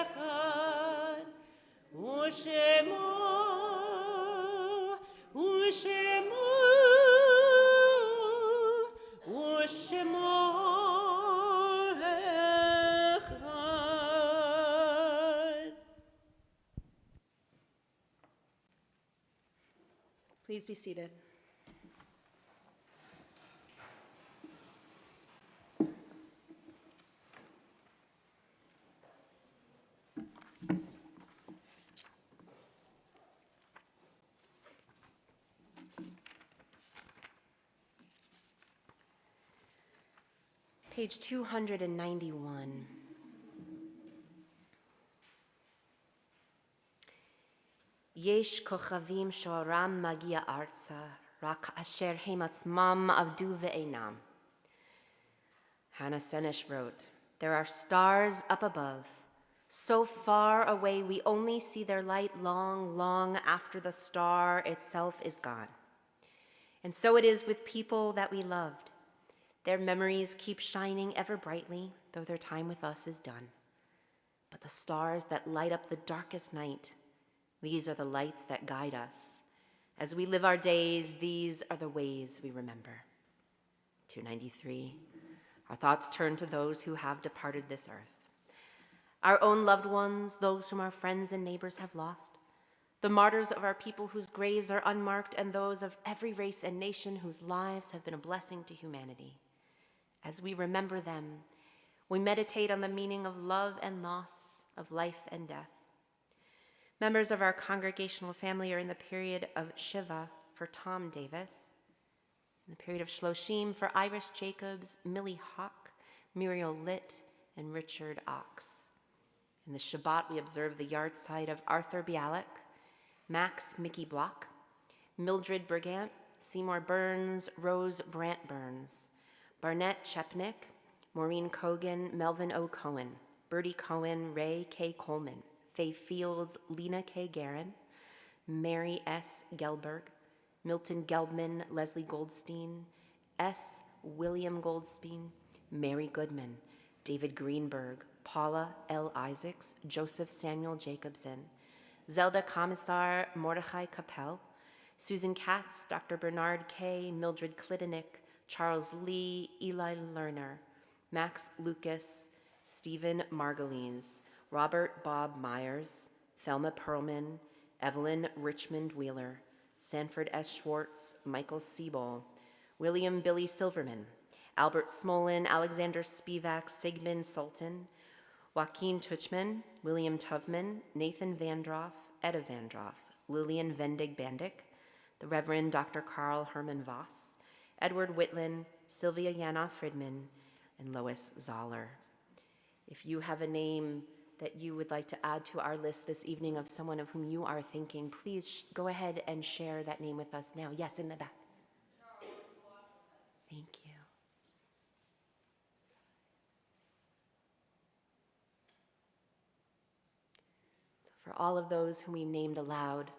אחד ושמו Please be seated. Page 291. Yesh kochavim shoram magia arza, rak asher hematzmam avdu ve'enam. Hannah Senesh wrote, "There are stars up above, so far away we only see their light long, long after the star itself is gone. And so it is with people that we loved. Their memories keep shining ever brightly, though their time with us is done. But the stars that light up the darkest night, these are the lights that guide us. As we live our days, these are the ways we remember." 293. Our thoughts turn to those who have departed this earth. Our own loved ones, those whom our friends and neighbors have lost, the martyrs of our people whose graves are unmarked, and those of every race and nation whose lives have been a blessing to humanity. As we remember them, we meditate on the meaning of love and loss, of life and death. Members of our congregational family are in the period of Shiva for Tom Davis, in the period of Shloshim for Iris Jacobs, Millie Hawk, Muriel Litt, and Richard Ox. In the Shabbat, we observe the yahrzeit of Arthur Bialik, Max Mickey Block, Mildred Brigant, Seymour Burns, Rose Brant Burns, Barnett Chepnick, Maureen Cogan, Melvin O. Cohen, Bertie Cohen, Ray K. Coleman, Faye Fields, Lena K. Guerin, Mary S. Gelberg, Milton Gelbman, Leslie Goldstein, S. William Goldstein, Mary Goodman, David Greenberg, Paula L. Isaacs, Joseph Samuel Jacobson, Zelda Commissar, Mordechai Capel, Susan Katz, Dr. Bernard K., Mildred Klitinick, Charles Lee, Eli Lerner, Max Lucas, Stephen Margolines, Robert Bob Myers, Thelma Perlman, Evelyn Richmond Wheeler, Sanford S. Schwartz, Michael Siebel, William Billy Silverman, Albert Smolin, Alexander Spivak, Sigmund Sultan, Joaquin Tuchman, William Tuvman, Nathan Vandroff, Etta Vandroff, Lillian Vendig Bandick, the Reverend Dr. Carl Herman Voss, Edward Whitland, Sylvia Yana Friedman, and Lois Zoller. If you have a name that you would like to add to our list this evening of someone of whom you are thinking, please go ahead and share that name with us now. Yes, in the back. Thank you. So for all of those whom we named aloud,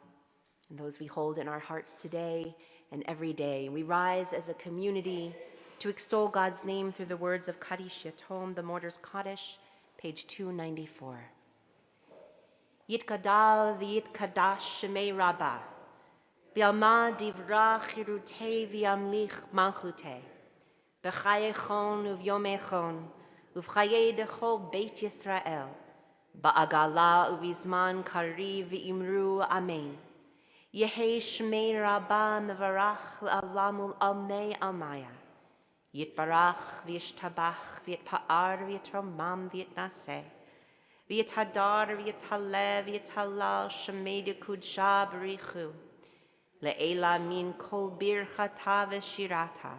and those we hold in our hearts today and every day, we rise as a community to extol God's name through the words of Kaddish Yatom, the Mortar's Kaddish, page 294. Yitkadal v'yitkadash shemei rabbah, bi'alma divra chirutei v'yamlich malchutei, b'chaye chon uvyome chon, uvchaye dechol beit Yisrael, ba'agala uvizman kari v'imru amen. Yehi shmei rabbah mevarach l'alamu almei almaya. Yitbarach v'yishtabach v'yitpa'ar v'yitromam v'yitnaseh. V'yithadar v'yithalev v'yithalal shemei dekudshah b'richu. Le'ela min kol birchata v'shirata.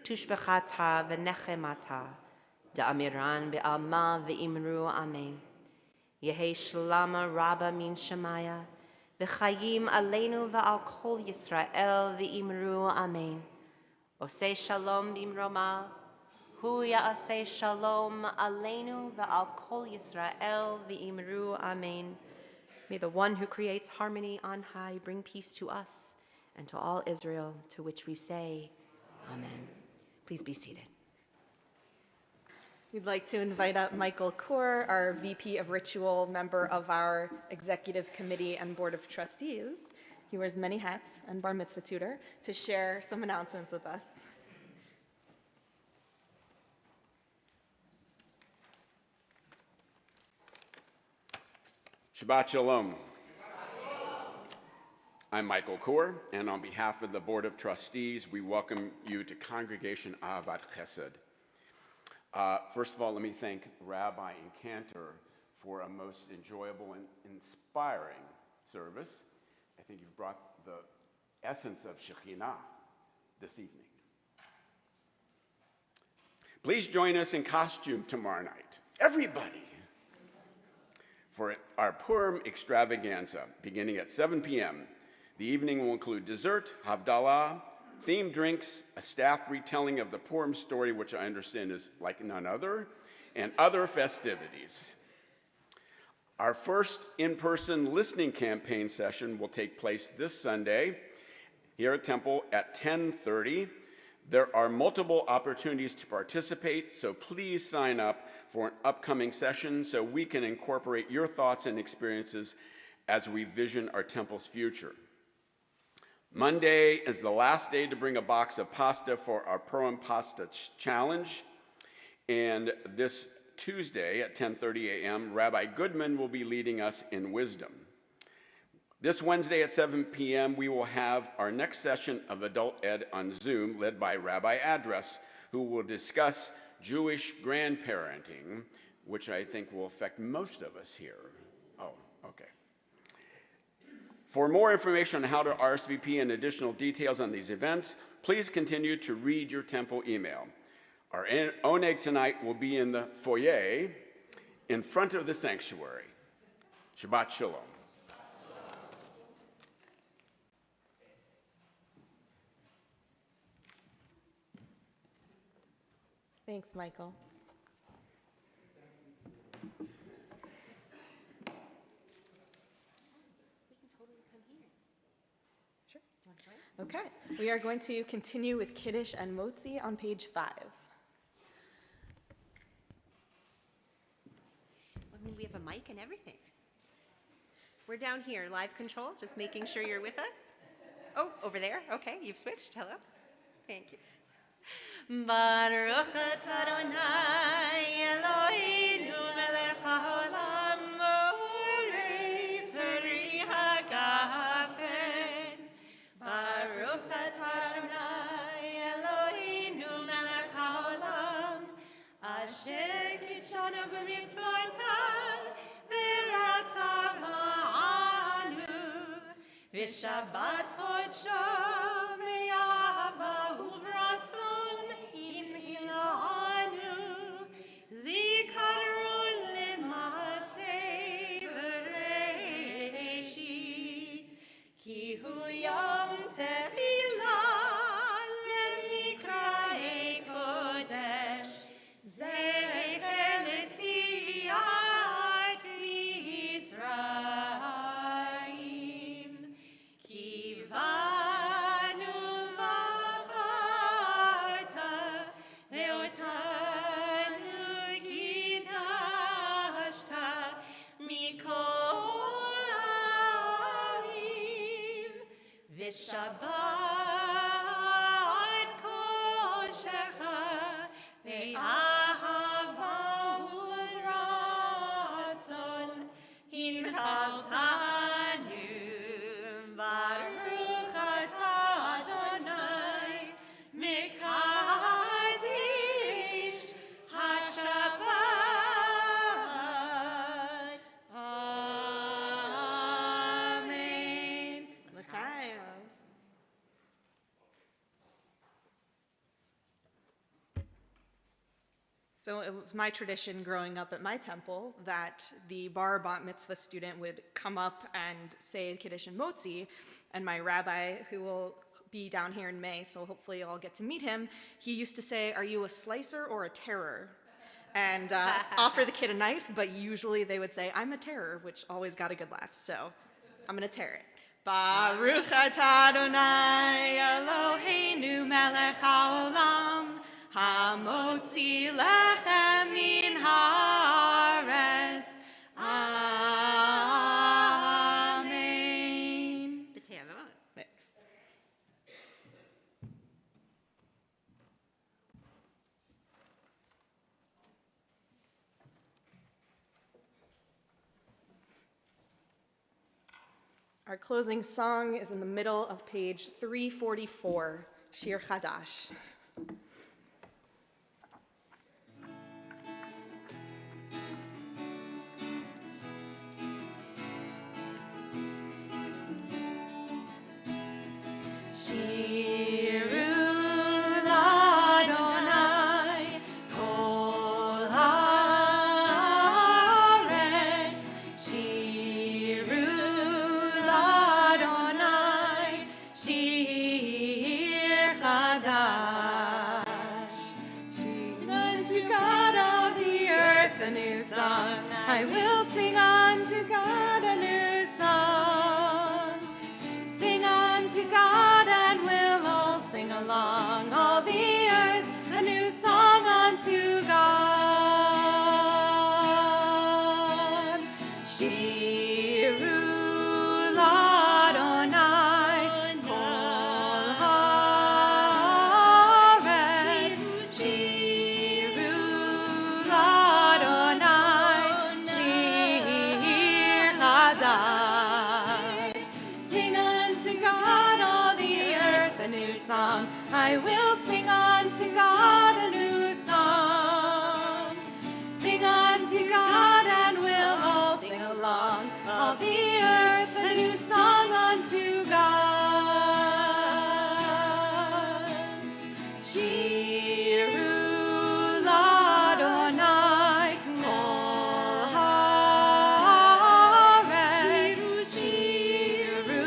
Tushbechata v'nechemata. Da'amiran be'alma v'imru amen. Yehi shlama rabba min shemaya. V'chayim aleinu v'al kol Yisrael v'imru amen. Oseh shalom bimroma, hu ya'aseh shalom aleinu v'al kol Yisrael v'imru amen. May the one who creates harmony on high bring peace to us and to all Israel, to which we say, Amen. Please be seated. We'd like to invite up Michael Kaur, our VP of Ritual, member of our Executive Committee and Board of Trustees. He wears many hats and bar mitzvah tutor, to share some announcements with us. Shabbat Shalom. I'm Michael Kaur, and on behalf of the Board of Trustees, we welcome you to Congregation Ahavat Chesed. First of all, let me thank Rabbi and Cantor for a most enjoyable and inspiring service. I think you've brought the essence of Shekhinah this evening. Please join us in costume tomorrow night, everybody, for our Purim extravaganza beginning at 7 p.m. The evening will include dessert, Havdalah, themed drinks, a staff retelling of the Purim story, which I understand is like none other, and other festivities. Our first in-person listening campaign session will take place this Sunday here at Temple at 10:30. There are multiple opportunities to participate, so please sign up for an upcoming session so we can incorporate your thoughts and experiences as we vision our Temple's future. Monday is the last day to bring a box of pasta for our Purim Pasta Challenge. And this Tuesday at 10:30 a.m., Rabbi Goodman will be leading us in wisdom. This Wednesday at 7 p.m., we will have our next session of Adult Ed on Zoom, led by Rabbi Address, who will discuss Jewish grandparenting, which I think will affect most of us here. Oh, okay. For more information on how to RSVP and additional details on these events, please continue to read your Temple email. Our oneg tonight will be in the foyer in front of the sanctuary. Shabbat Shalom. Thanks, Michael. Okay, we are going to continue with Kiddush and Motzi on page 5. I mean, we have a mic and everything. We're down here, live control, just making sure you're with us. Oh, over there. Okay, you've switched. Hello. Thank you. Baruch atah Adonai Eloheinu melech haolam borei peri hagafen. Baruch atah Adonai Eloheinu melech haolam asher kitshanu b'mitzvotav v'ratzav ba'anu v'shabbat kodsho v'yahava uvratzon himhilanu zikaron l'maseh bereshit ki hu yom tehillah lemikra'ei kodesh zecher letziat mitzrayim ki vanu v'charta ve'otanu kidashta mikol ha'amim v'shabbat kodeshecha ve'ahava u'ratzon hinchaltanu baruch atah Adonai mekadesh hashabbat. Amen. L'chaim. So it was my tradition growing up at my temple that the bar bat mitzvah student would come up and say Kiddush and Motzi, and my rabbi, who will be down here in May, so hopefully I'll get to meet him, he used to say, "Are you a slicer or a terror?" And offer the kid a knife, but usually they would say, "I'm a terror," which always got a good laugh, so I'm gonna tear it. Baruch atah Adonai Eloheinu melech haolam hamotzi lechem min haaretz. Amen. B'tei avot. Next. Our closing song is in the middle of page 344, Shir Chadash. I will sing unto God a new song. Sing unto God and we'll all sing along. All the earth a new song unto God. Shiru l'Adonai kol haaretz. Shiru l'Adonai shir chadash. Sing unto God all the earth a new song. I will sing unto God a new song. Sing unto God and we'll all sing along. All the earth a new song unto God. Shiru l'Adonai kol haaretz. Shiru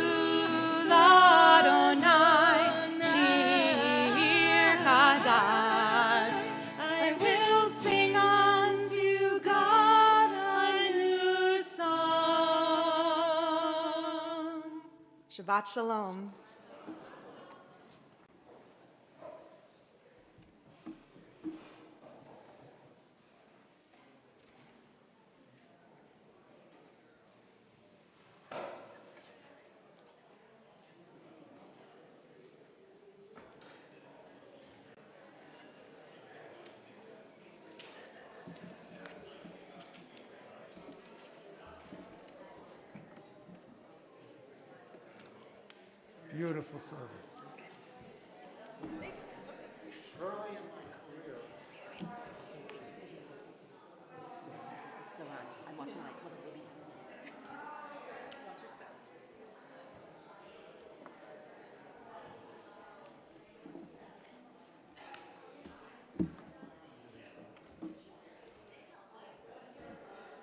l'Adonai shir chadash. I will sing unto God a new song. Shabbat Shalom. Beautiful service. Early in my career, Still on. I'm watching like little baby.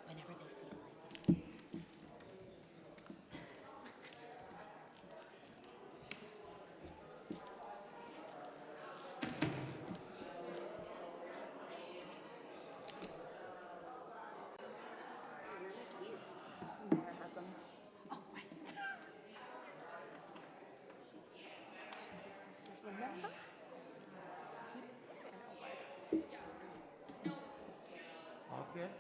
Whenever they feel like it. off yet?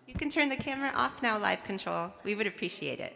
You can turn the camera off now, live control. We would appreciate it.